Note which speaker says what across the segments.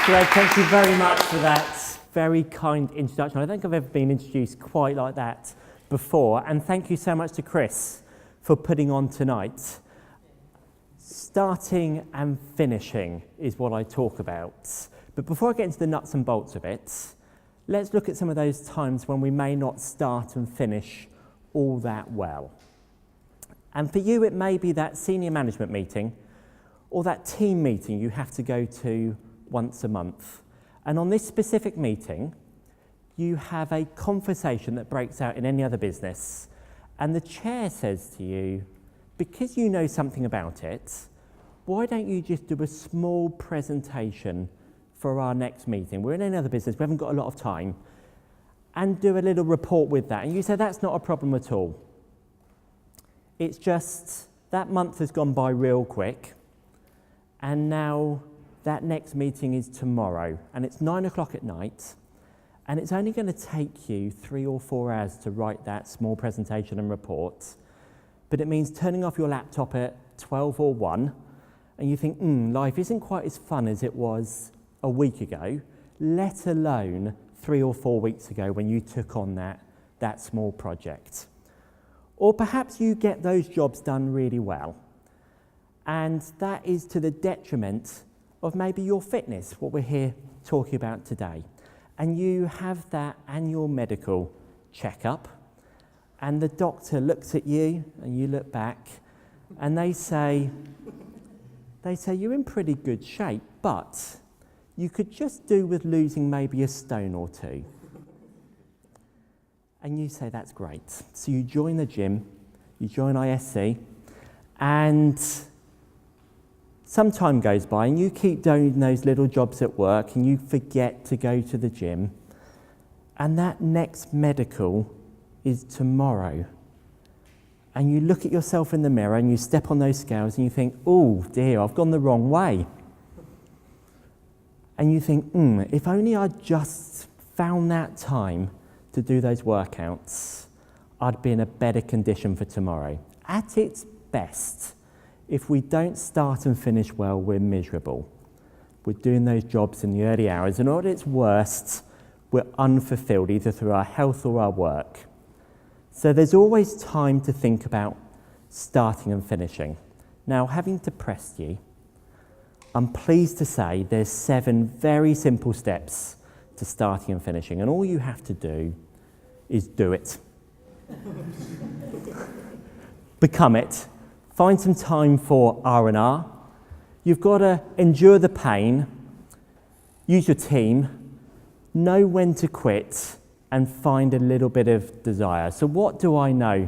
Speaker 1: Greg, thank you very much for that very kind introduction. I don't think I've ever been introduced quite like that before. And thank you so much to Chris for putting on tonight. Starting and finishing is what I talk about. But before I get into the nuts and bolts of it, let's look at some of those times when we may not start and finish all that well. And for you, it may be that senior management meeting or that team meeting you have to go to once a month. And on this specific meeting, you have a conversation that breaks out in any other business, and the chair says to you, because you know something about it, why don't you just do a small presentation for our next meeting? We're in another business, we haven't got a lot of time, and do a little report with that. And you say, that's not a problem at all. It's just that month has gone by real quick, and now that next meeting is tomorrow, and it's 9 o'clock at night, and it's only going to take you 3 or 4 hours to write that small presentation and report, but it means turning off your laptop at 12 or 1, and you think, life isn't quite as fun as it was a week ago, let alone 3 or 4 weeks ago when you took on that small project. Or perhaps you get those jobs done really well, and that is to the detriment of maybe your fitness, what we're here talking about today. And you have that annual medical checkup, and the doctor looks at you, and you look back, and they say, you're in pretty good shape, but you could just do with losing maybe a stone or 2. And you say, that's great. So you join the gym, you join ISC, and some time goes by and you keep doing those little jobs at work and you forget to go to the gym, and that next medical is tomorrow. And you look at yourself in the mirror and you step on those scales and you think, oh dear, I've gone the wrong way. And you think, if only I'd just found that time to do those workouts, I'd be in a better condition for tomorrow. At its best, if we don't start and finish well, we're miserable. We're doing those jobs in the early hours, and at its worst, we're unfulfilled, either through our health or our work. So there's always time to think about starting and finishing. Now, having depressed you, I'm pleased to say there's 7 very simple steps to starting and finishing, and all you have to do is do it. Become it. Find some time for R&R. You've got to endure the pain, use your team, know when to quit, and find a little bit of desire. So what do I know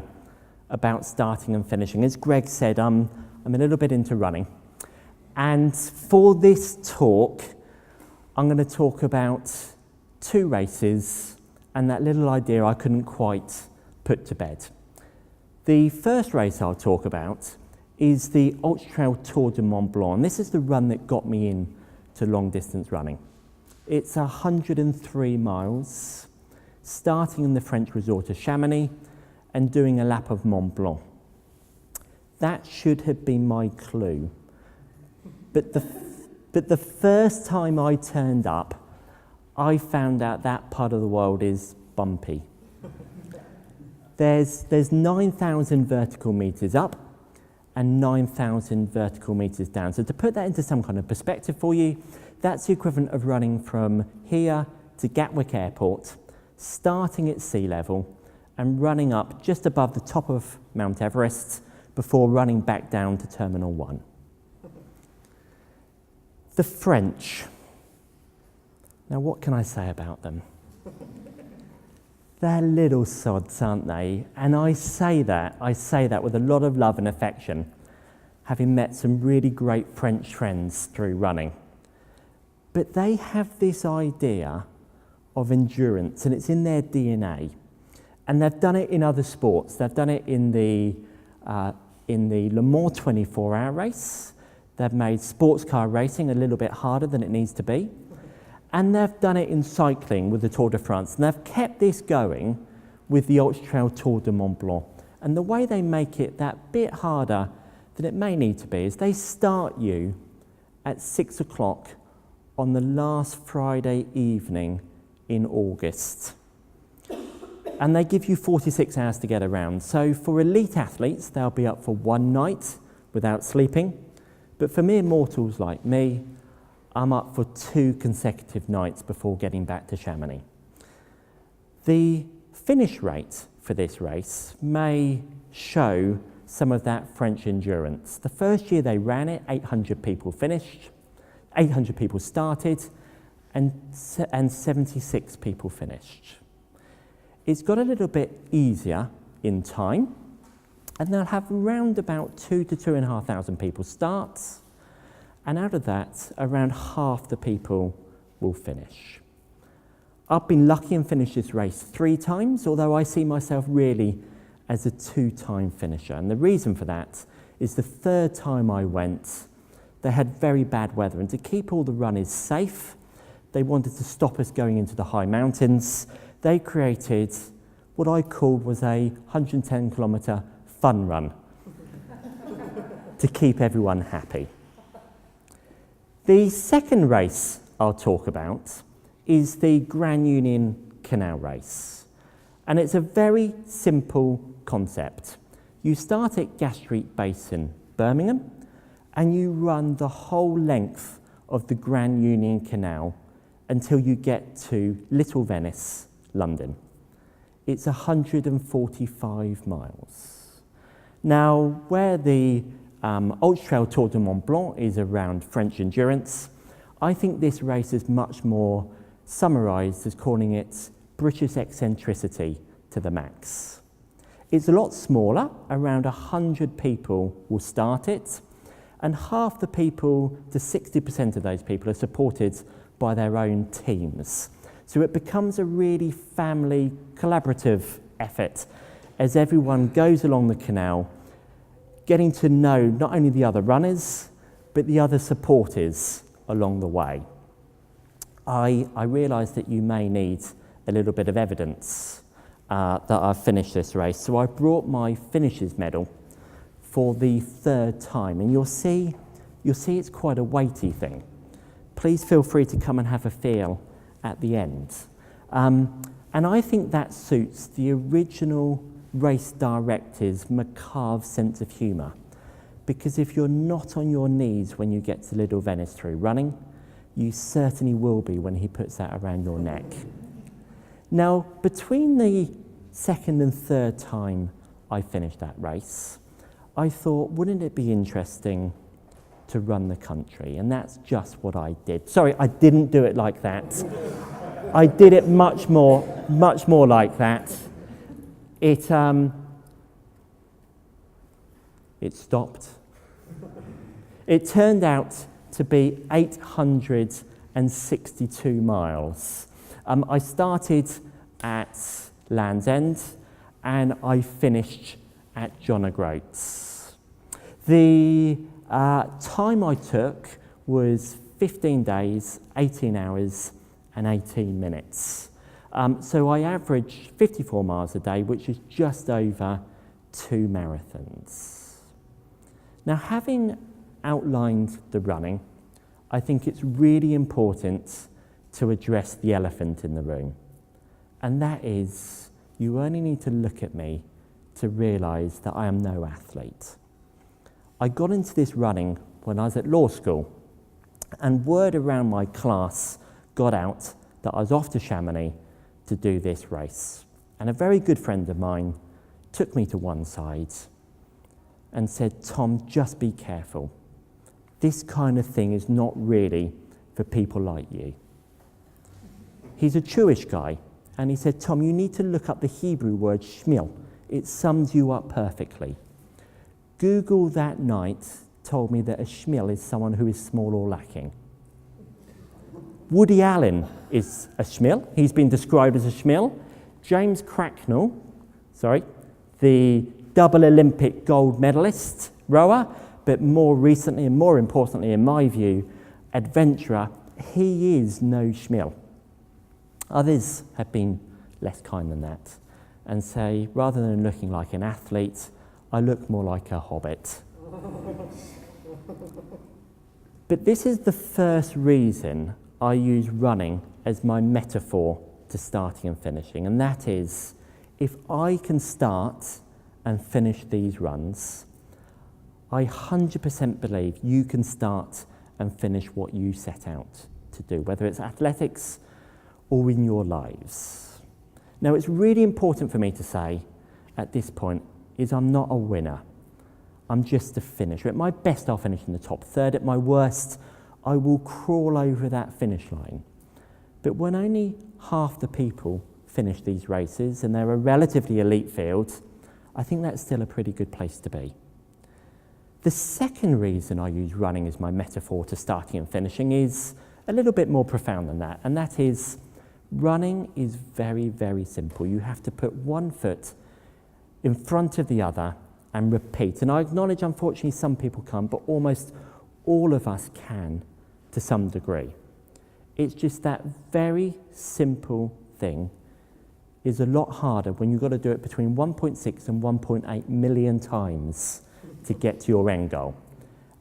Speaker 1: about starting and finishing? As Greg said, I'm a little bit into running. And for this talk, I'm going to talk about 2 races and that little idea I couldn't quite put to bed. The first race I'll talk about is the Ultra Trail Tour de Mont Blanc. This is the run that got me into long distance running. It's 103 miles, starting in the French resort of Chamonix and doing a lap of Mont Blanc. That should have been my clue. But the first time I turned up, I found out that part of the world is bumpy. There's 9,000 vertical meters up and 9,000 vertical meters down. So to put that into some kind of perspective for you, that's the equivalent of running from here to Gatwick Airport, starting at sea level and running up just above the top of Mount Everest before running back down to Terminal 1. The French. Now, what can I say about them? They're little sods, aren't they? And I say that with a lot of love and affection, having met some really great French friends through running. But they have this idea of endurance, and it's in their DNA. And they've done it in other sports. They've done it in the Le Mans 24-hour race. They've made sports car racing a little bit harder than it needs to be. And they've done it in cycling with the Tour de France. And they've kept this going with the Ultra Trail Tour de Mont Blanc. And the way they make it that bit harder than it may need to be is they start you at 6 o'clock on the last Friday evening in August. And they give you 46 hours to get around. So for elite athletes, they'll be up for one night without sleeping. But for mere mortals like me, I'm up for 2 consecutive nights before getting back to Chamonix. The finish rate for this race may show some of that French endurance. The first year they ran it, 800 people finished, 800 people started, and 76 people finished. It's got a little bit easier in time, and they'll have around about 2,000 to 2,500 people start, and out of that, around half the people will finish. I've been lucky and finished this race 3 times, although I see myself really as a 2-time finisher. And the reason for that is the 3rd time I went, they had very bad weather, and to keep all the runners safe, they wanted to stop us going into the high mountains. They created what I called was a 110-kilometre fun run to keep everyone happy. The second race I'll talk about is the Grand Union Canal Race. And it's a very simple concept. You start at Gas Street Basin, Birmingham, and you run the whole length of the Grand Union Canal until you get to Little Venice, London. It's 145 miles. Now, where the Ultra Trail Tour de Mont Blanc is around French endurance, I think this race is much more summarised as calling it British eccentricity to the max. It's a lot smaller, around 100 people will start it, and half the people to 60% of those people are supported by their own teams. So it becomes a really family, collaborative effort as everyone goes along the canal, getting to know not only the other runners, but the other supporters along the way. I realised that you may need a little bit of evidence that I've finished this race. So I brought my finisher's medal for the 3rd time. And you'll see it's quite a weighty thing. Please feel free to come and have a feel at the end. And I think that suits the original race director's macabre sense of humour. Because if you're not on your knees when you get to Little Venice through running, you certainly will be when he puts that around your neck. Now, between the 2nd and 3rd time I finished that race, I thought, wouldn't it be interesting to run the country? And that's just what I did. Sorry, I didn't do it like that. I did it much more like that. It stopped. It turned out to be 862 miles. I started at Land's End and I finished at John O'Groats. The time I took was 15 days, 18 hours and 18 minutes. So I averaged 54 miles a day, which is just over 2 marathons. Now, having outlined the running, I think it's really important to address the elephant in the room. And that is, you only need to look at me to realise that I am no athlete. I got into this running when I was at law school, and word around my class got out that I was off to Chamonix to do this race. And a very good friend of mine took me to one side and said, "Tom, just be careful. This kind of thing is not really for people like you." He's a Jewish guy, and he said, "Tom, you need to look up the Hebrew word shmil. It sums you up perfectly." Google that night told me that a shmil is someone who is small or lacking. Woody Allen is a shmil. He's been described as a shmil. James Cracknell, the double Olympic gold medalist rower, but more recently and more importantly, in my view, adventurer, he is no shmil. Others have been less kind than that and say, rather than looking like an athlete, I look more like a hobbit. But this is the first reason I use running as my metaphor to starting and finishing, and that is, if I can start and finish these runs, I 100% believe you can start and finish what you set out to do, whether it's athletics or in your lives. Now, it's really important for me to say at this point is I'm not a winner. I'm just a finisher. At my best, I'll finish in the top third. At my worst, I will crawl over that finish line. But when only half the people finish these races, and they're a relatively elite field, I think that's still a pretty good place to be. The second reason I use running as my metaphor to starting and finishing is a little bit more profound than that, and that is running is very, very simple. You have to put one foot in front of the other and repeat. And I acknowledge, unfortunately, some people can't, but almost all of us can to some degree. It's just that very simple thing is a lot harder when you've got to do it between 1.6 and 1.8 million times to get to your end goal.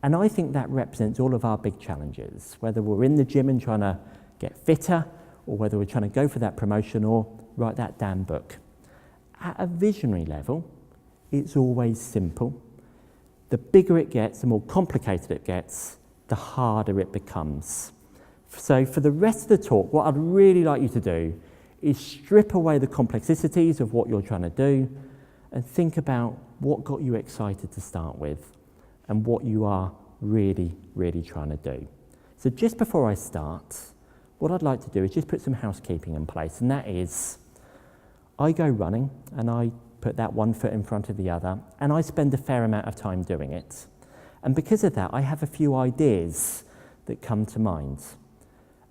Speaker 1: And I think that represents all of our big challenges, whether we're in the gym and trying to get fitter, or whether we're trying to go for that promotion or write that damn book. At a visionary level, it's always simple. The bigger it gets, the more complicated it gets, the harder it becomes. So for the rest of the talk, what I'd really like you to do is strip away the complexities of what you're trying to do and think about what got you excited to start with and what you are really, really trying to do. So just before I start, what I'd like to do is just put some housekeeping in place, and that is I go running and I put that one foot in front of the other, and I spend a fair amount of time doing it. And because of that, I have a few ideas that come to mind.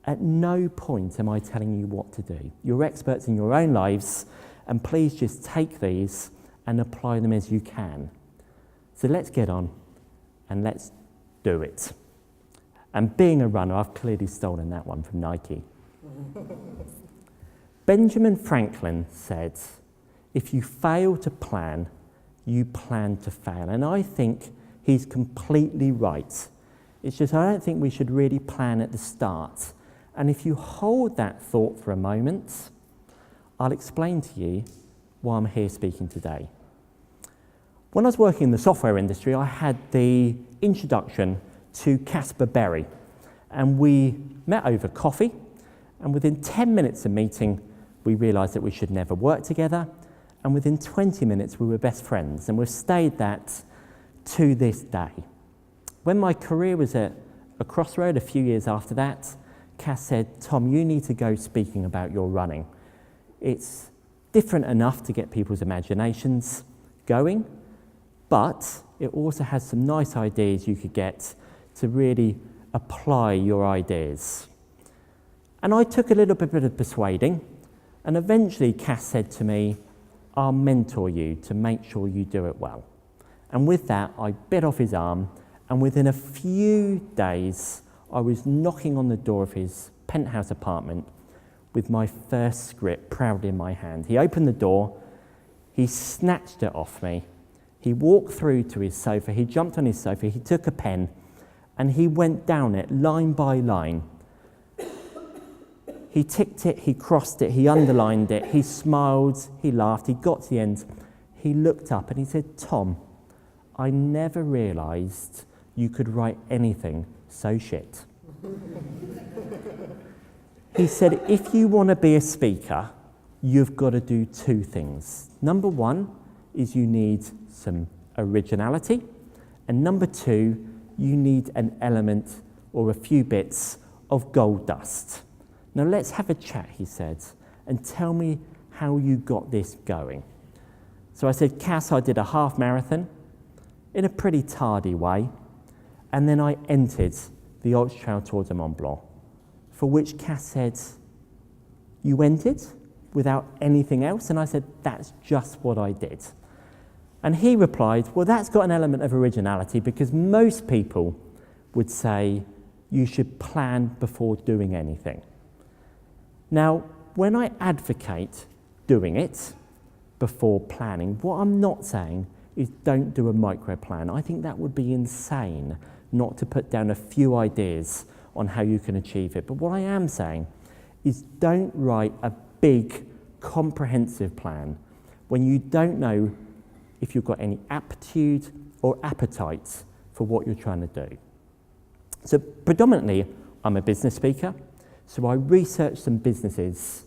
Speaker 1: At no point am I telling you what to do. You're experts in your own lives, and please just take these and apply them as you can. So let's get on and let's do it. And being a runner, I've clearly stolen that one from Nike. Benjamin Franklin said, if you fail to plan, you plan to fail. And I think he's completely right. It's just I don't think we should really plan at the start. And if you hold that thought for a moment, I'll explain to you why I'm here speaking today. When I was working in the software industry, I had the introduction to Caspar Berry, and we met over coffee, and within 10 minutes of meeting, we realised that we should never work together, and within 20 minutes, we were best friends, and we've stayed that to this day. When my career was at a crossroad a few years after that, Cass said, Tom, you need to go speaking about your running. It's different enough to get people's imaginations going, but it also has some nice ideas you could get to really apply your ideas. And I took a little bit of persuading, and eventually Cass said to me, I'll mentor you to make sure you do it well. And with that, I bit off his arm, and within a few days, I was knocking on the door of his penthouse apartment with my first script proudly in my hand. He opened the door, he snatched it off me, he walked through to his sofa, he jumped on his sofa, he took a pen, and he went down it line by line. He ticked it, he crossed it, he underlined it, he smiled, he laughed, he got to the end, he looked up and he said, Tom, I never realised you could write anything so shit. He said, if you want to be a speaker, you've got to do two things. Number one is you need some originality, and number two, you need an element or a few bits of gold dust. Now let's have a chat, he said, and tell me how you got this going. So I said, Cass, I did a half marathon in a pretty tardy way, and then I entered the Ultra Trail Tour de Mont Blanc, for which Cass said, you entered without anything else? And I said, that's just what I did. And he replied, well, that's got an element of originality because most people would say you should plan before doing anything. Now, when I advocate doing it before planning, what I'm not saying is don't do a micro plan. I think that would be insane not to put down a few ideas on how you can achieve it. But what I am saying is don't write a big, comprehensive plan when you don't know if you've got any aptitude or appetite for what you're trying to do. So predominantly, I'm a business speaker, so I researched some businesses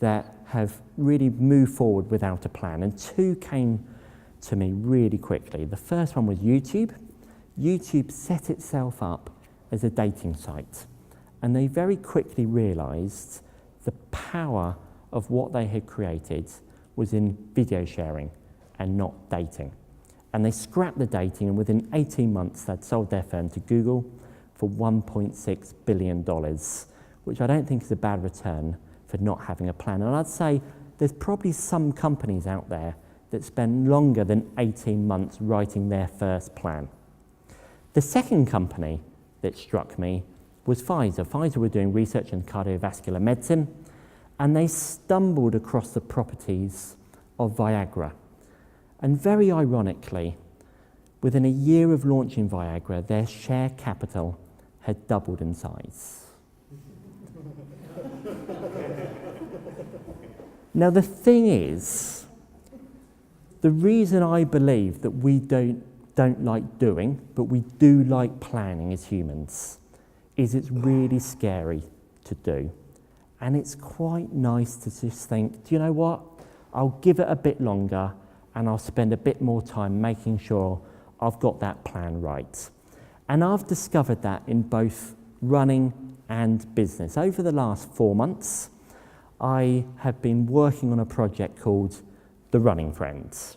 Speaker 1: that have really moved forward without a plan, and two came to me really quickly. The first one was YouTube. YouTube set itself up as a dating site, and they very quickly realised the power of what they had created was in video sharing and not dating. And they scrapped the dating, and within 18 months they'd sold their firm to Google for $1.6 billion, which I don't think is a bad return for not having a plan. And I'd say there's probably some companies out there that spend longer than 18 months writing their first plan. The second company that struck me was Pfizer. Pfizer were doing research in cardiovascular medicine, and they stumbled across the properties of Viagra. And very ironically, within a year of launching Viagra, their share capital had doubled in size. Now, the thing is, the reason I believe that we don't like doing, but we do like planning as humans, is it's really scary to do. And it's quite nice to just think, do you know what? I'll give it a bit longer and I'll spend a bit more time making sure I've got that plan right. And I've discovered that in both running and business. Over the last 4 months, I have been working on a project called The Running Friends.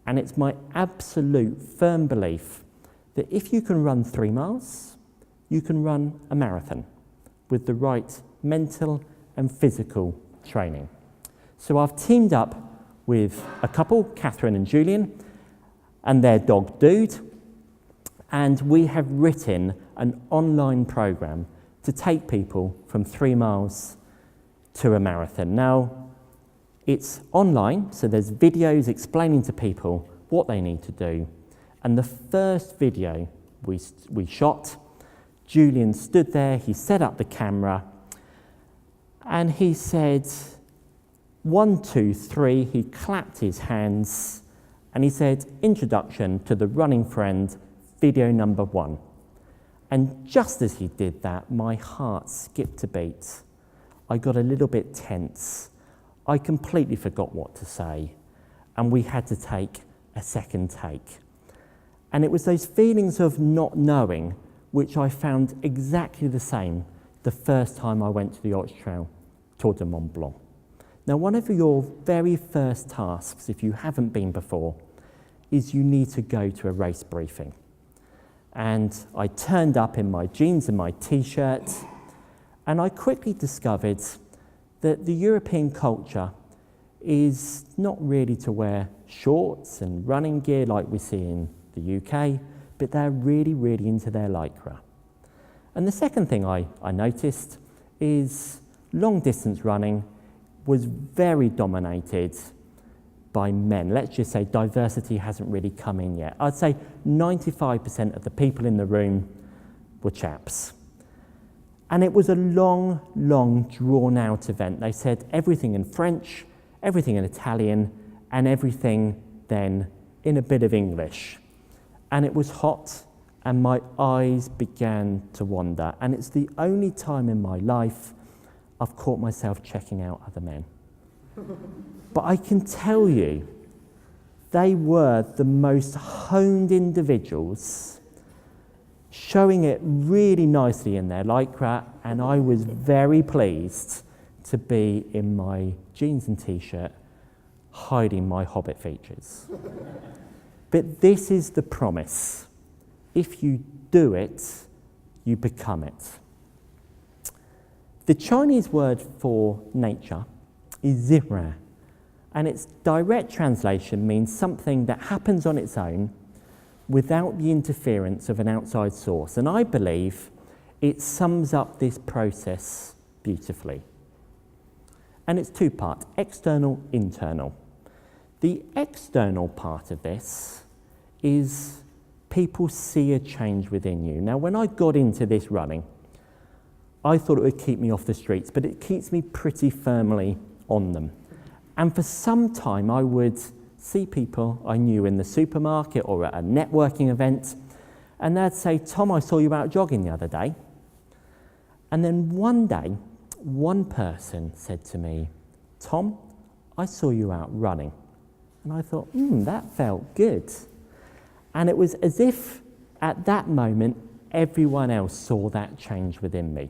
Speaker 1: And it's my absolute firm belief that if you can run 3 miles, you can run a marathon with the right mental and physical training. So I've teamed up with a couple, Catherine and Julian, and their dog Dude, and we have written an online program to take people from 3 miles to a marathon. Now, it's online, so there's videos explaining to people what they need to do. And the first video we shot, Julian stood there, he set up the camera, and he said, 1, 2, 3, he clapped his hands, and he said, introduction to The Running Friend, video number 1. And just as he did that, my heart skipped a beat. I got a little bit tense. I completely forgot what to say, and we had to take a second take. And it was those feelings of not knowing, which I found exactly the same the first time I went to the Arch Trail Tour de Mont Blanc. Now, one of your very first tasks, if you haven't been before, is you need to go to a race briefing. And I turned up in my jeans and my t-shirt, and I quickly discovered that the European culture is not really to wear shorts and running gear like we see in the UK, but they're really, really into their lycra. And the second thing I noticed is long distance running was very dominated by men. Let's just say diversity hasn't really come in yet. I'd say 95% of the people in the room were chaps. And it was a long, long, drawn-out event. They said everything in French, everything in Italian, and everything then in a bit of English. And it was hot, and my eyes began to wander. And it's the only time in my life I've caught myself checking out other men. But I can tell you, they were the most honed individuals, showing it really nicely in their lycra, and I was very pleased to be in my jeans and t-shirt, hiding my Hobbit features. But this is the promise. If you do it, you become it. The Chinese word for nature is zhiran, and its direct translation means something that happens on its own without the interference of an outside source. And I believe it sums up this process beautifully. And it's two-part, external, internal. The external part of this is people see a change within you. Now, when I got into this running, I thought it would keep me off the streets, but it keeps me pretty firmly on them. And for some time, I would see people I knew in the supermarket or at a networking event, and they'd say, Tom, I saw you out jogging the other day. And then one day, one person said to me, Tom, I saw you out running. And I thought, that felt good. And it was as if at that moment, everyone else saw that change within me.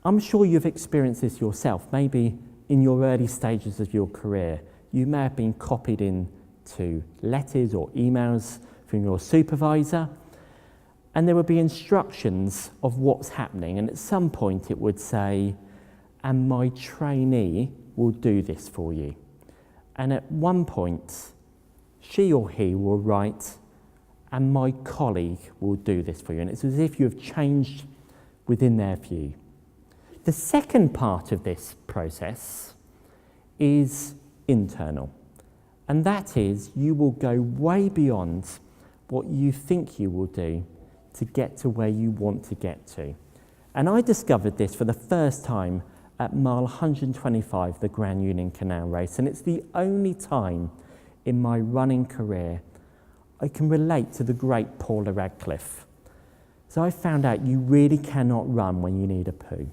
Speaker 1: I'm sure you've experienced this yourself. Maybe in your early stages of your career, you may have been copied into letters or emails from your supervisor, and there would be instructions of what's happening, and at some point it would say, and my trainee will do this for you. And at one point, she or he will write, and my colleague will do this for you. And it's as if you have changed within their view. The second part of this process is internal. And that is, you will go way beyond what you think you will do to get to where you want to get to. And I discovered this for the first time at mile 125, the Grand Union Canal Race. And it's the only time in my running career I can relate to the great Paula Radcliffe. So I found out you really cannot run when you need a poo.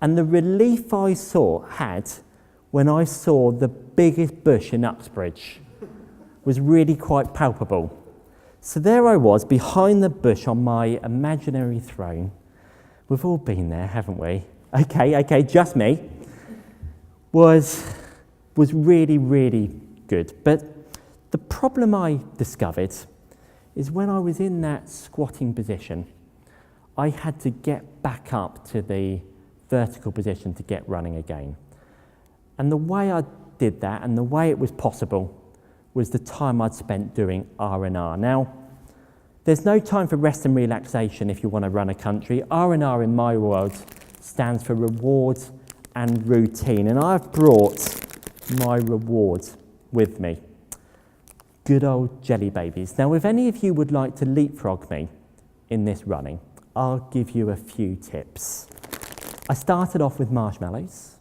Speaker 1: And the relief I had when I saw the biggest bush in Uxbridge was really quite palpable. So there I was, behind the bush on my imaginary throne. We've all been there, haven't we? Okay, just me. Was really, really good. But the problem I discovered is when I was in that squatting position, I had to get back up to the vertical position to get running again. And the way I did that, and the way it was possible, was the time I'd spent doing R&R. Now, there's no time for rest and relaxation if you want to run a country. R&R in my world stands for reward and routine, and I've brought my reward with me. Good old jelly babies. Now, if any of you would like to leapfrog me in this running, I'll give you a few tips. I started off with marshmallows,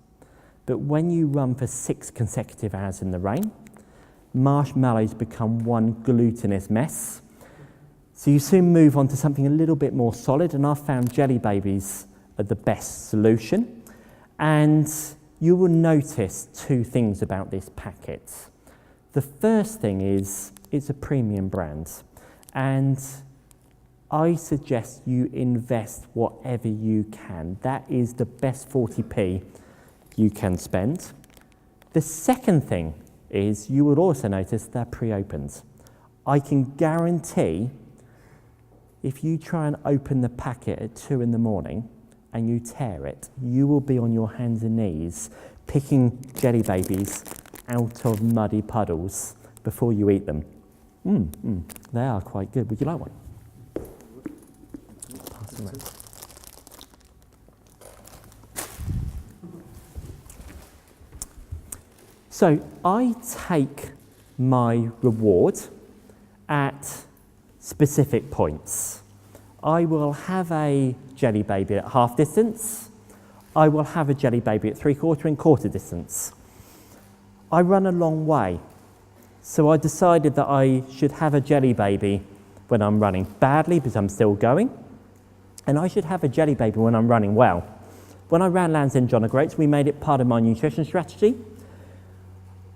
Speaker 1: but when you run for 6 consecutive hours in the rain, marshmallows become one glutinous mess. So you soon move on to something a little bit more solid, and I've found jelly babies are the best solution. And you will notice 2 things about this packet. The first thing is it's a premium brand, and I suggest you invest whatever you can. That is the best 40p you can spend. The second thing is you will also notice they're pre-opened. I can guarantee if you try and open the packet at 2 in the morning and you tear it, you will be on your hands and knees picking jelly babies out of muddy puddles before you eat them. They are quite good. Would you like one? Pass them around. So I take my reward at specific points. I will have a jelly baby at half distance. I will have a jelly baby at 3/4 and quarter distance. I run a long way, so I decided that I should have a jelly baby when I'm running badly because I'm still going, and I should have a jelly baby when I'm running well. When I ran Land's End John O'Groats, we made it part of my nutrition strategy.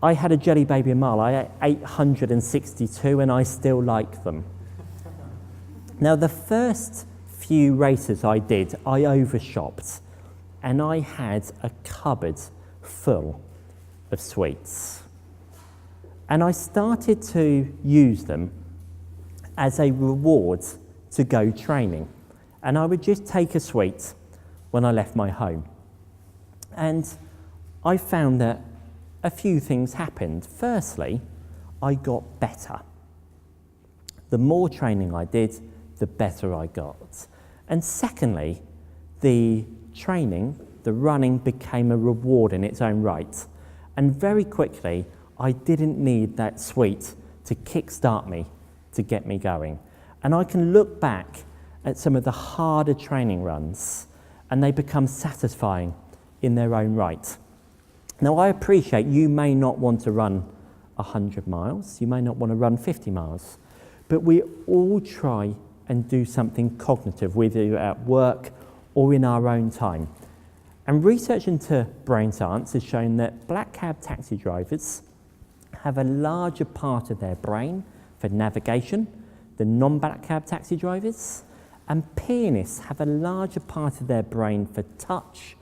Speaker 1: I had a jelly baby a mile. I ate 862, and I still like them. Now, the first few races I did, I overshopped, and I had a cupboard full of sweets. And I started to use them as a reward to go training. And I would just take a sweet when I left my home. And I found that a few things happened. Firstly, I got better. The more training I did, the better I got. And secondly, the training, the running became a reward in its own right. And very quickly, I didn't need that sweet to kickstart me, to get me going. And I can look back at some of the harder training runs and they become satisfying in their own right. Now, I appreciate you may not want to run 100 miles, you may not want to run 50 miles, but we all try and do something cognitive, whether at work or in our own time. And research into brain science has shown that black cab taxi drivers have a larger part of their brain for navigation than non-black cab taxi drivers, and pianists have a larger part of their brain for touch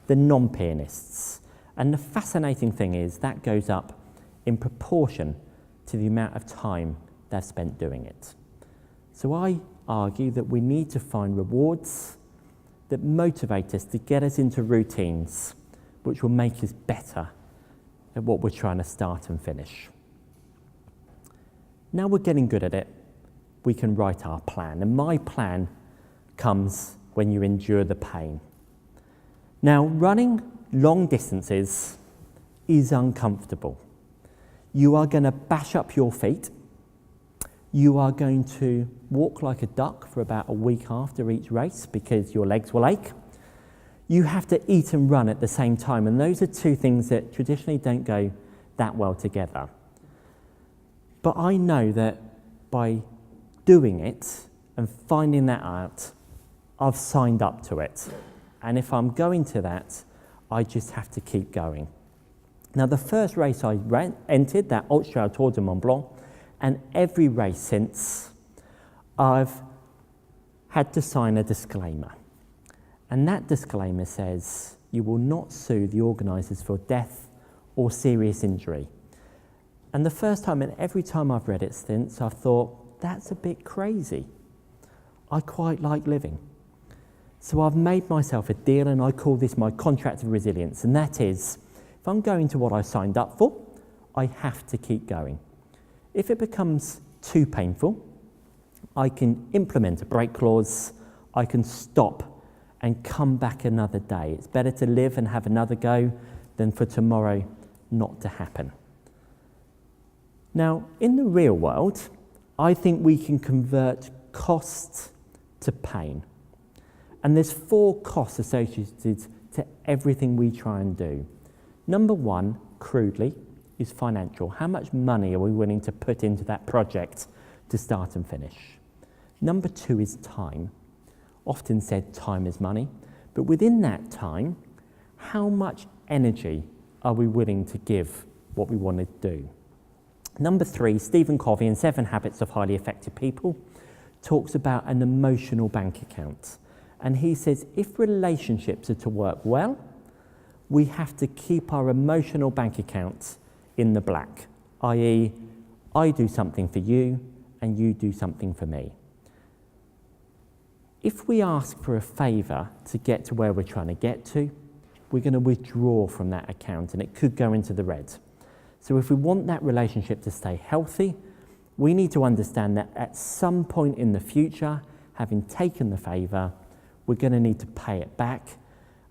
Speaker 1: than non-pianists. And the fascinating thing is that goes up in proportion to the amount of time they've spent doing it. So I argue that we need to find rewards that motivate us to get us into routines which will make us better at what we're trying to start and finish. Now we're getting good at it, we can write our plan. And my plan comes when you endure the pain. Now, running long distances is uncomfortable. You are going to bash up your feet. You are going to walk like a duck for about a week after each race because your legs will ache. You have to eat and run at the same time, and those are two things that traditionally don't go that well together. But I know that by doing it and finding that out, I've signed up to it. And if I'm going to that, I just have to keep going. Now, the first race I entered, that Ultra Tour de Mont Blanc, and every race since, I've had to sign a disclaimer. And that disclaimer says, you will not sue the organisers for death or serious injury. And the first time and every time I've read it since, I've thought, that's a bit crazy. I quite like living. So I've made myself a deal, and I call this my contract of resilience. And that is, if I'm going to what I signed up for, I have to keep going. If it becomes too painful, I can implement a break clause, I can stop and come back another day. It's better to live and have another go than for tomorrow not to happen. Now, in the real world, I think we can convert cost to pain. And there's 4 costs associated to everything we try and do. Number 1, crudely, is financial. How much money are we willing to put into that project to start and finish? Number 2 is time. Often said time is money, but within that time, how much energy are we willing to give what we want to do? Number 3, Stephen Covey in 7 Habits of Highly Effective People talks about an emotional bank account. And he says if relationships are to work well, we have to keep our emotional bank account in the black, i.e., I do something for you and you do something for me. If we ask for a favour to get to where we're trying to get to, we're going to withdraw from that account and it could go into the red. So if we want that relationship to stay healthy, we need to understand that at some point in the future, having taken the favour, we're going to need to pay it back.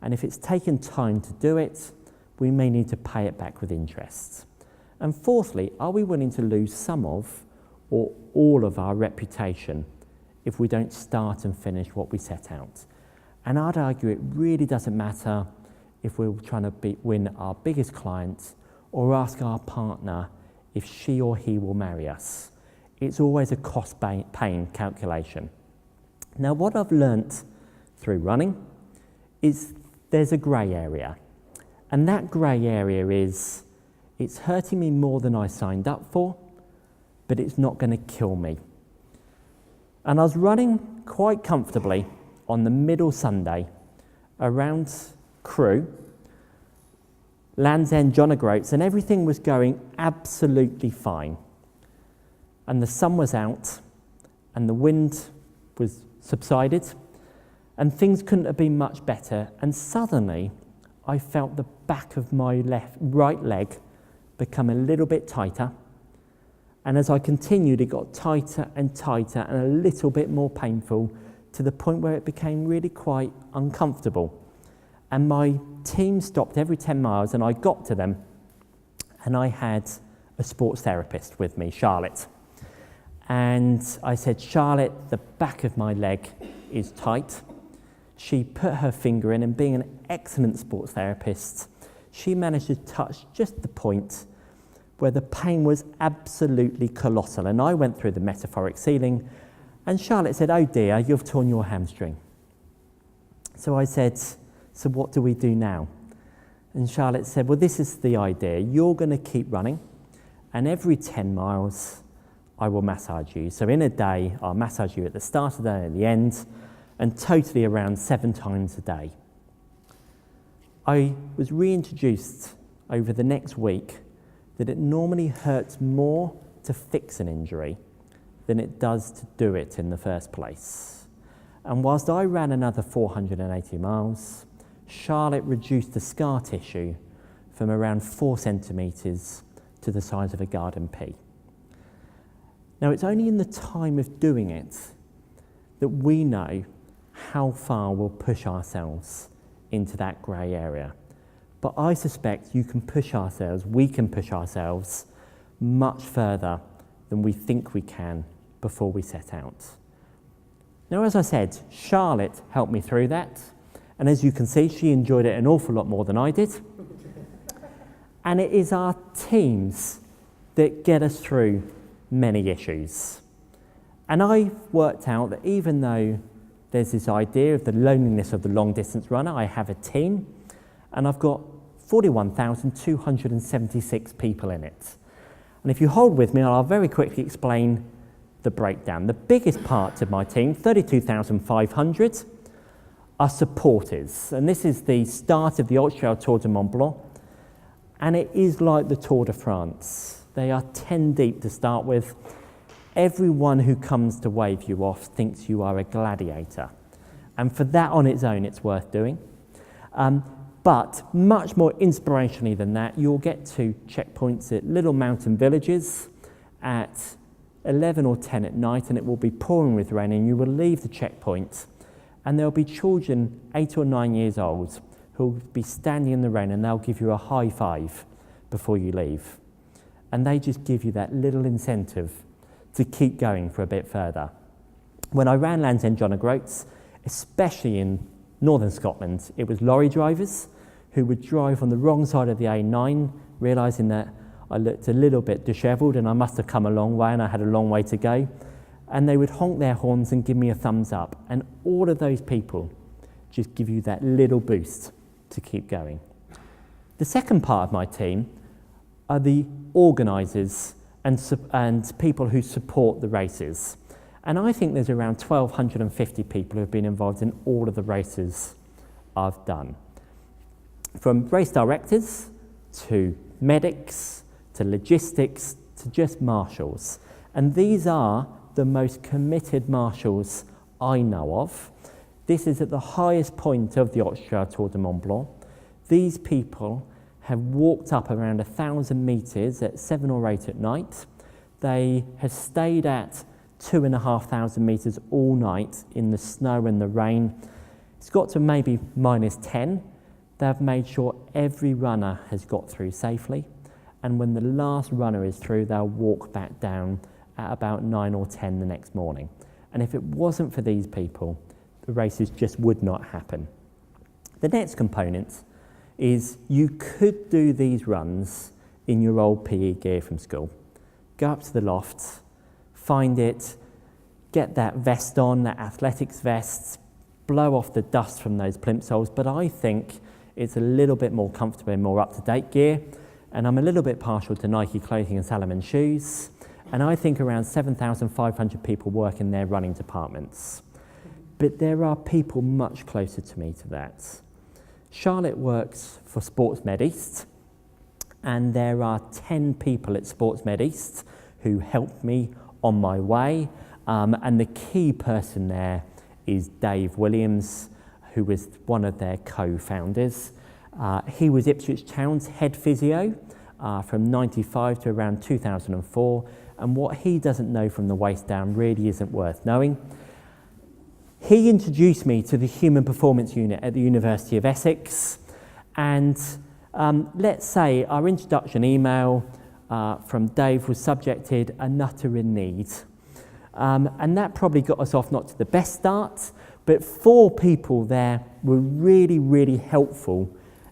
Speaker 1: And if it's taken time to do it, we may need to pay it back with interest. And fourthly, are we willing to lose some of or all of our reputation if we don't start and finish what we set out? And I'd argue it really doesn't matter if we're trying to win our biggest client or ask our partner if she or he will marry us. It's always a cost-pain calculation. Now, what I've learnt through running is there's a grey area. And that grey area is, it's hurting me more than I signed up for, but it's not going to kill me. And I was running quite comfortably on the middle Sunday around Crewe, Land's End, John O'Groats, and everything was going absolutely fine. And the sun was out, and the wind was subsided, and things couldn't have been much better. And suddenly, I felt the back of my right leg become a little bit tighter. And as I continued, it got tighter and tighter and a little bit more painful to the point where it became really quite uncomfortable. And my team stopped every 10 miles and I got to them and I had a sports therapist with me, Charlotte. And I said, Charlotte, the back of my leg is tight. She put her finger in, and being an excellent sports therapist, she managed to touch just the point where the pain was absolutely colossal. And I went through the metaphoric ceiling, and Charlotte said, oh dear, you've torn your hamstring. So I said, so what do we do now? And Charlotte said, well, this is the idea. You're going to keep running, and every 10 miles, I will massage you. So in a day, I'll massage you at the start of the day and at the end, and totally around 7 times a day. I was reintroduced over the next week that it normally hurts more to fix an injury than it does to do it in the first place. And whilst I ran another 480 miles, Charlotte reduced the scar tissue from around 4 centimetres to the size of a garden pea. Now, it's only in the time of doing it that we know how far we'll push ourselves into that grey area. But I suspect we can push ourselves much further than we think we can before we set out. Now, as I said, Charlotte helped me through that. And as you can see, she enjoyed it an awful lot more than I did. And it is our teams that get us through many issues. And I've worked out that even though there's this idea of the loneliness of the long distance runner, I have a team, and I've got 41,276 people in it. And if you hold with me, I'll very quickly explain the breakdown. The biggest part of my team, 32,500, are supporters. And this is the start of the Ultra Trail Tour de Mont Blanc. And it is like the Tour de France. They are 10 deep to start with. Everyone who comes to wave you off thinks you are a gladiator. And for that on its own, it's worth doing. But much more inspirationally than that, you'll get to checkpoints at little mountain villages at 11 or 10 at night, and it will be pouring with rain, and you will leave the checkpoint, and there'll be children 8 or 9 years old who will be standing in the rain, and they'll give you a high five before you leave. And they just give you that little incentive to keep going for a bit further. When I ran Land's End John O'Groats, especially in northern Scotland, it was lorry drivers who would drive on the wrong side of the A9, realising that I looked a little bit dishevelled and I must have come a long way and I had a long way to go. And they would honk their horns and give me a thumbs up. And all of those people just give you that little boost to keep going. The second part of my team are the organisers and people who support the races. And I think there's around 1,250 people who have been involved in all of the races I've done. From race directors to medics to logistics to just marshals. And these are the most committed marshals I know of. This is at the highest point of the Ultra Trail Tour de Mont Blanc. These people have walked up around 1,000 metres at 7 or 8 at night. They have stayed at 2,500 metres all night in the snow and the rain. It's got to maybe -10. They've made sure every runner has got through safely. And when the last runner is through, they'll walk back down at about 9 or 10 the next morning. And if it wasn't for these people, the races just would not happen. The next component is you could do these runs in your old PE gear from school. Go up to the loft, find it, get that vest on, that athletics vest, blow off the dust from those plimsolls, but I think it's a little bit more comfortable and more up-to-date gear, and I'm a little bit partial to Nike clothing and Salomon shoes, and I think around 7,500 people work in their running departments. But there are people much closer to me to that. Charlotte works for Sports Med East, and there are 10 people at Sports Med East who helped me on my way, and the key person there is Dave Williams, who was one of their co-founders. He was Ipswich Town's head physio from 95 to around 2004, and what he doesn't know from the waist down really isn't worth knowing. He introduced me to the Human Performance Unit at the University of Essex, and let's say our introduction email from Dave was subjected "A Nutter in Need." And that probably got us off not to the best start, but 4 people there were really, really helpful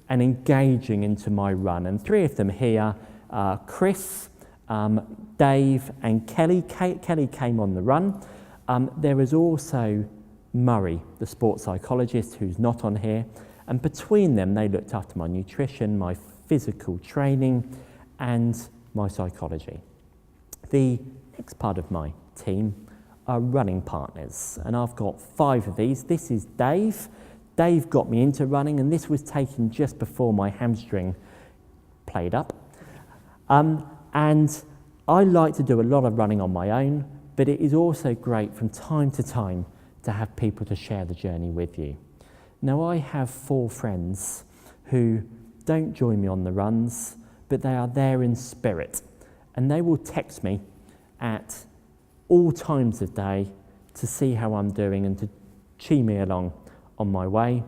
Speaker 1: and engaging into my run. And 3 of them here, Chris, Dave and Kelly. Kelly came on the run. There was also Murray, the sports psychologist, who's not on here. And between them, they looked after my nutrition, my physical training, and my psychology. The next part of my team are running partners, and I've got 5 of these. This is Dave. Dave got me into running, and this was taken just before my hamstring played up. And I like to do a lot of running on my own, but it is also great from time to time to have people to share the journey with you. Now, I have 4 friends who don't join me on the runs, but they are there in spirit, and they will text me at all times of day to see how I'm doing and to cheer me along on my way.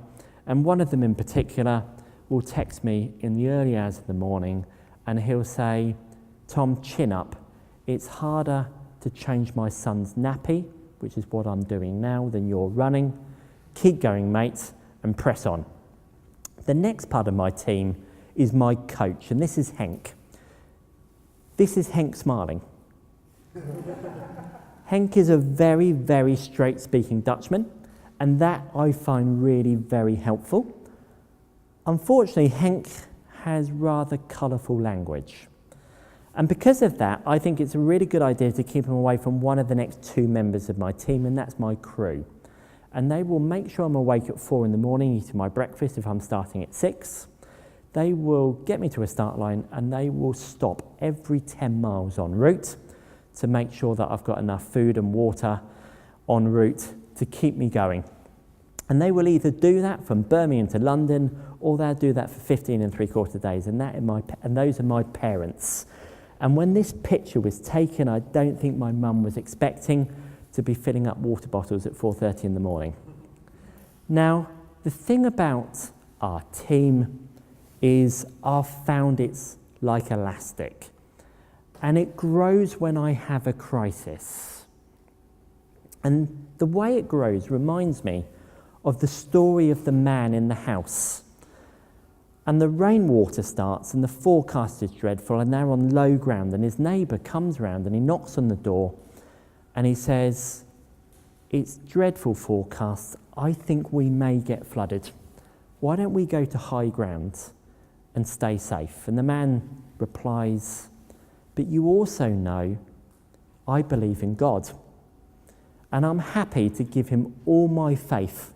Speaker 1: And one of them in particular will text me in the early hours of the morning, and he'll say, "Tom, chin up. It's harder to change my son's nappy," which is what I'm doing now, "than you're running. Keep going, mate, and press on." The next part of my team is my coach, and this is Henk. This is Henk smiling. Henk is a very, very straight-speaking Dutchman, and that I find really very helpful. Unfortunately, Henk has rather colourful language. And because of that, I think it's a really good idea to keep him away from one of the next 2 members of my team, and that's my crew. And they will make sure I'm awake at 4 in the morning, eating my breakfast if I'm starting at 6. They will get me to a start line, and they will stop every 10 miles en route to make sure that I've got enough food and water en route to keep me going. And they will either do that from Birmingham to London, or they'll do that for 15 3/4 days, and those are my parents. And when this picture was taken, I don't think my mum was expecting to be filling up water bottles at 4:30 in the morning. Now, the thing about our team is I've found it's like elastic, and it grows when I have a crisis. And the way it grows reminds me of the story of the man in the house. And the rainwater starts, and the forecast is dreadful, and they're on low ground, and his neighbour comes round and he knocks on the door and he says, "It's dreadful forecast. I think we may get flooded. Why don't we go to high ground and stay safe?" And the man replies, "But you also know I believe in God, and I'm happy to give him all my faith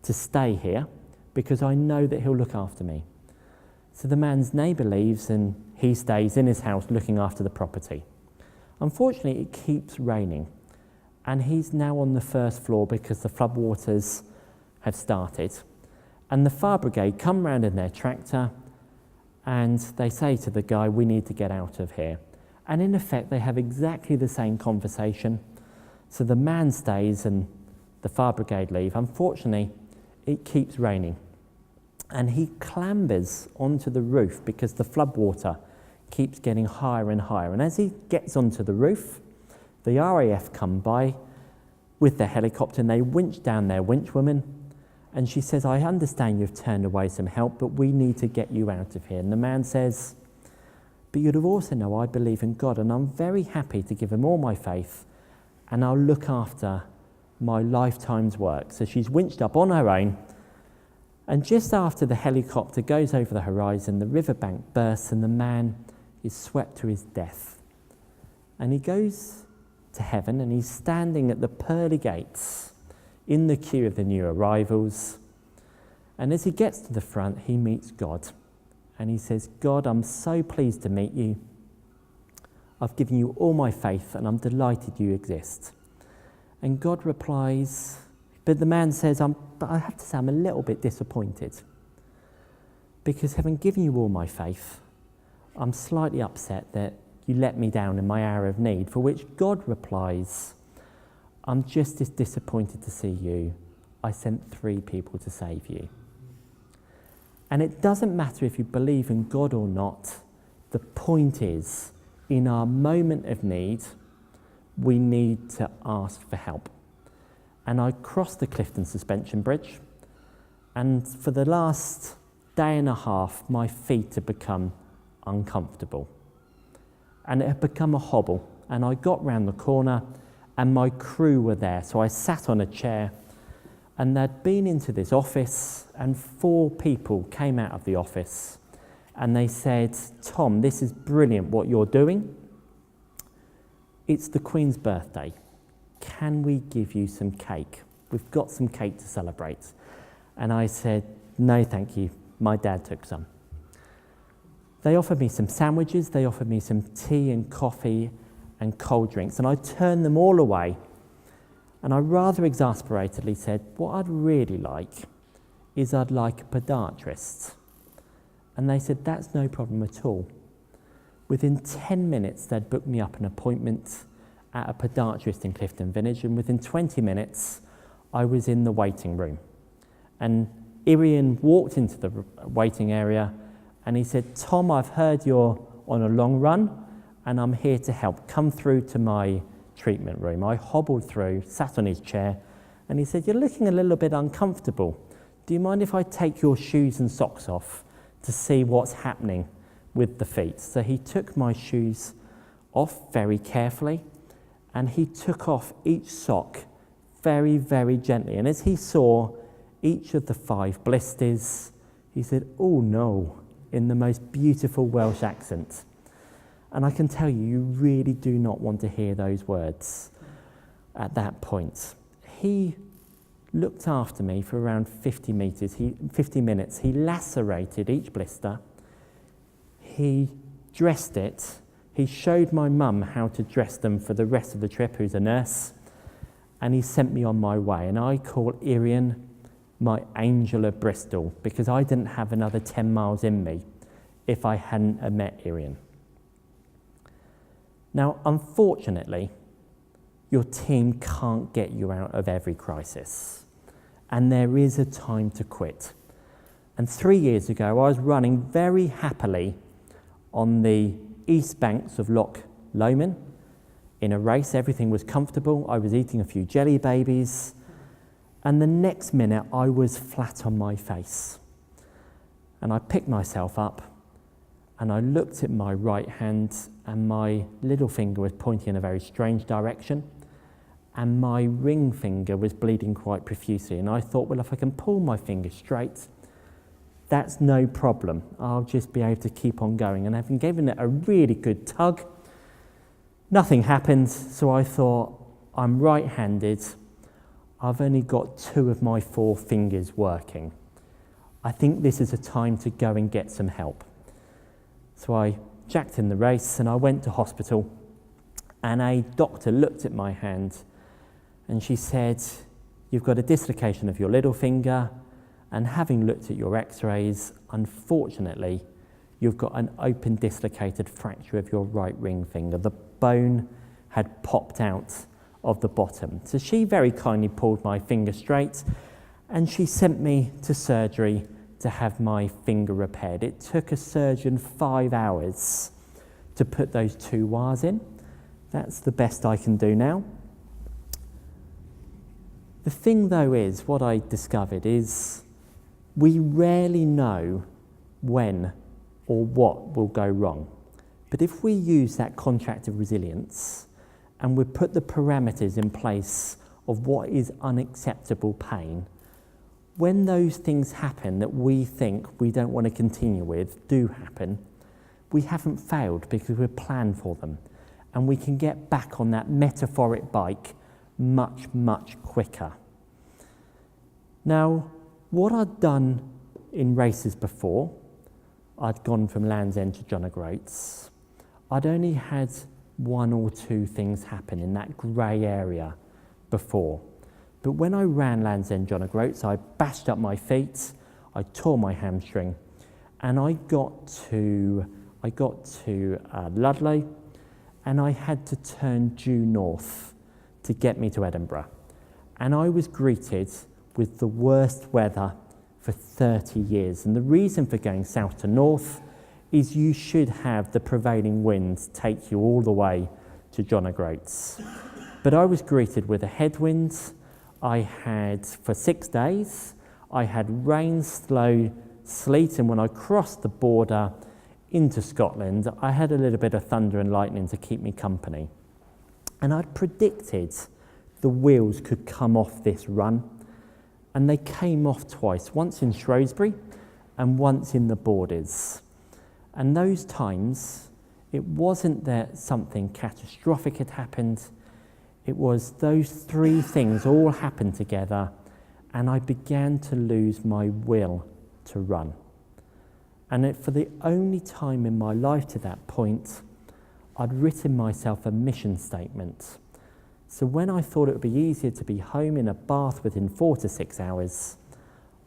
Speaker 1: to stay here because I know that he'll look after me." So the man's neighbour leaves and he stays in his house looking after the property. Unfortunately, it keeps raining, and he's now on the first floor because the floodwaters have started. And the fire brigade come round in their tractor and they say to the guy, "We need to get out of here." And in effect, they have exactly the same conversation. So the man stays and the fire brigade leave. Unfortunately, it keeps raining. And he clambers onto the roof because the floodwater keeps getting higher and higher. And as he gets onto the roof, the RAF come by with their helicopter and they winch down their winchwoman. And she says, "I understand you've turned away some help, but we need to get you out of here." And the man says, "But you'd also know I believe in God, and I'm very happy to give him all my faith, and I'll look after my lifetime's work." So she's winched up on her own, and just after the helicopter goes over the horizon, the riverbank bursts and the man is swept to his death. And he goes to heaven and he's standing at the pearly gates in the queue of the new arrivals. And as he gets to the front, he meets God. And he says, "God, I'm so pleased to meet you. I've given you all my faith and I'm delighted you exist." And God replies, but the man says, "But I have to say I'm a little bit disappointed. Because having given you all my faith, I'm slightly upset that you let me down in my hour of need." For which God replies, "I'm just as disappointed to see you. I sent 3 people to save you." And it doesn't matter if you believe in God or not. The point is, in our moment of need, we need to ask for help. And I crossed the Clifton Suspension Bridge, and for the last day and a half, my feet had become uncomfortable. And it had become a hobble. And I got round the corner, and my crew were there. So I sat on a chair, and they'd been into this office, and 4 people came out of the office, and they said, "Tom, this is brilliant what you're doing. It's the Queen's birthday. Can we give you some cake? We've got some cake to celebrate." And I said, "No, thank you. My dad took some." They offered me some sandwiches, they offered me some tea and coffee and cold drinks, and I turned them all away. And I rather exasperatedly said, "What I'd really like is I'd like a podiatrist." And they said, "That's no problem at all." Within 10 minutes, they'd booked me up an appointment at a podiatrist in Clifton Village, and within 20 minutes, I was in the waiting room. And Irian walked into the waiting area, and he said, "Tom, I've heard you're on a long run, and I'm here to help. Come through to my treatment room." I hobbled through, sat on his chair, and he said, "You're looking a little bit uncomfortable. Do you mind if I take your shoes and socks off to see what's happening with the feet?" So he took my shoes off very carefully, and he took off each sock very, very gently. And as he saw each of the 5 blisters, he said, "Oh no," in the most beautiful Welsh accent. And I can tell you, you really do not want to hear those words at that point. He looked after me for around 50 minutes. He lacerated each blister. He dressed it. He showed my mum how to dress them for the rest of the trip, who's a nurse, and he sent me on my way. And I call Irian my angel of Bristol, because I didn't have another 10 miles in me if I hadn't met Irian. Now, unfortunately, your team can't get you out of every crisis, and there is a time to quit. And 3 years ago, I was running very happily on the east banks of Loch Lomond in a race. Everything was comfortable. I was eating a few jelly babies, and the next minute, I was flat on my face. And I picked myself up, and I looked at my right hand, and my little finger was pointing in a very strange direction, and my ring finger was bleeding quite profusely. And I thought, well, if I can pull my finger straight, that's no problem. I'll just be able to keep on going. And having given it a really good tug, nothing happened. So I thought, I'm right-handed. I've only got 2 of my 4 fingers working. I think this is a time to go and get some help. So I jacked in the race, and I went to hospital, and a doctor looked at my hand, and she said, "You've got a dislocation of your little finger, and having looked at your x-rays, unfortunately, you've got an open dislocated fracture of your right ring finger." The bone had popped out of the bottom. So she very kindly pulled my finger straight, and she sent me to surgery to have my finger repaired. It took a surgeon 5 hours to put those 2 wires in. That's the best I can do now. The thing, though, is, what I discovered is we rarely know when or what will go wrong. But if we use that contract of resilience and we put the parameters in place of what is unacceptable pain, when those things happen that we think we don't want to continue with do happen, we haven't failed because we've planned for them, and we can get back on that metaphoric bike much, much quicker. Now, what I'd done in races before, I'd gone from Land's End to John O'Groats. I'd only had 1 or 2 things happen in that grey area before. But when I ran Land's End John O'Groats, I bashed up my feet, I tore my hamstring, and I got to Ludlow, and I had to turn due north to get me to Edinburgh. And I was greeted with the worst weather for 30 years. And the reason for going south to north is you should have the prevailing winds take you all the way to John O'Groats. But I was greeted with a headwind. I had, for 6 days, I had rain, slow, sleet, and when I crossed the border into Scotland, I had a little bit of thunder and lightning to keep me company. And I'd predicted the wheels could come off this run, and they came off twice, once in Shrewsbury and once in the Borders. And those times, it wasn't that something catastrophic had happened, it was those three things all happened together, and I began to lose my will to run. And for the only time in my life to that point, I'd written myself a mission statement. So when I thought it would be easier to be home in a bath within 4 to 6 hours,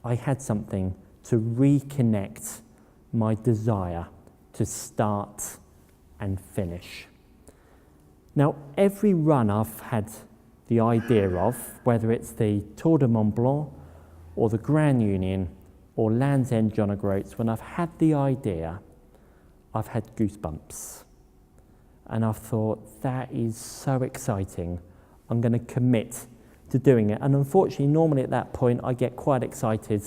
Speaker 1: I had something to reconnect my desire to start and finish. Now, every run I've had the idea of, whether it's the Tour de Mont Blanc or the Grand Union or Land's End John O'Groats, when I've had the idea, I've had goosebumps. And I've thought, that is so exciting. I'm going to commit to doing it. And unfortunately, normally at that point, I get quite excited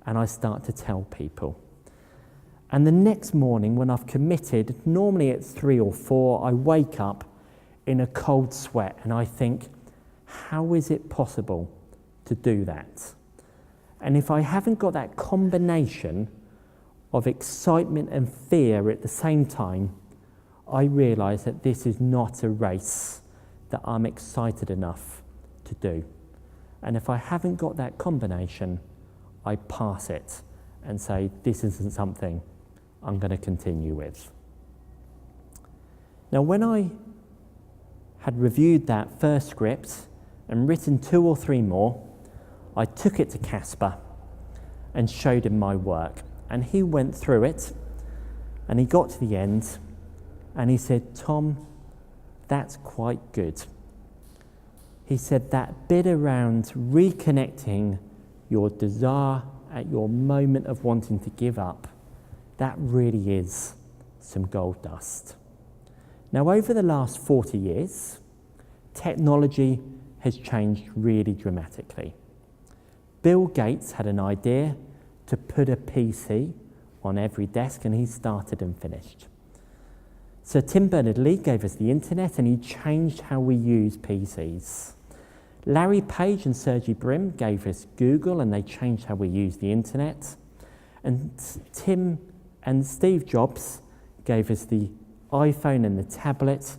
Speaker 1: and I start to tell people. And the next morning, when I've committed, normally it's 3 or 4, I wake up in a cold sweat and I think, how is it possible to do that? And if I haven't got that combination of excitement and fear at the same time, I realise that this is not a race that I'm excited enough to do. And if I haven't got that combination, I pass it and say, this isn't something I'm going to continue with. Now, when I had reviewed that first script and written 2 or 3 more, I took it to Casper and showed him my work. And he went through it and he got to the end and he said, Tom, that's quite good. He said that bit around reconnecting your desire at your moment of wanting to give up, that really is some gold dust. Now, over the last 40 years, technology has changed really dramatically. Bill Gates had an idea to put a PC on every desk, and he started and finished. Sir Tim Berners-Lee gave us the internet, and he changed how we use PCs. Larry Page and Sergey Brin gave us Google, and they changed how we use the internet. And Tim and Steve Jobs gave us the iPhone and the tablet,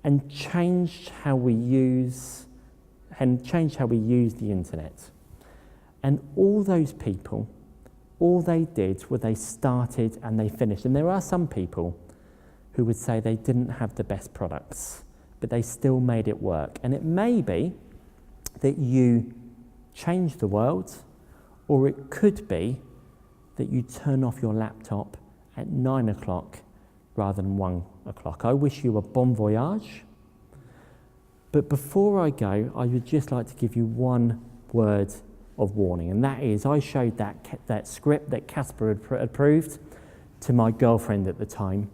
Speaker 1: and changed how we use the internet. And all those people, all they did was they started and they finished. And there are some people who would say they didn't have the best products, but they still made it work. And it may be that you change the world, or it could be that you turn off your laptop at 9 o'clock rather than 1 o'clock. I wish you a bon voyage. But before I go, I would just like to give you one word of warning, and that is, I showed that script that Casper had approved to my girlfriend at the time,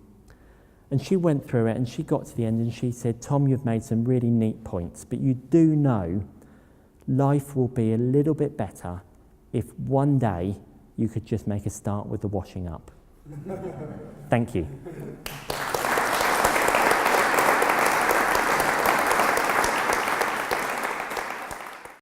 Speaker 1: and she went through it and she got to the end and she said, Tom, you've made some really neat points, but you do know life will be a little bit better if one day you could just make a start with the washing up. Thank you.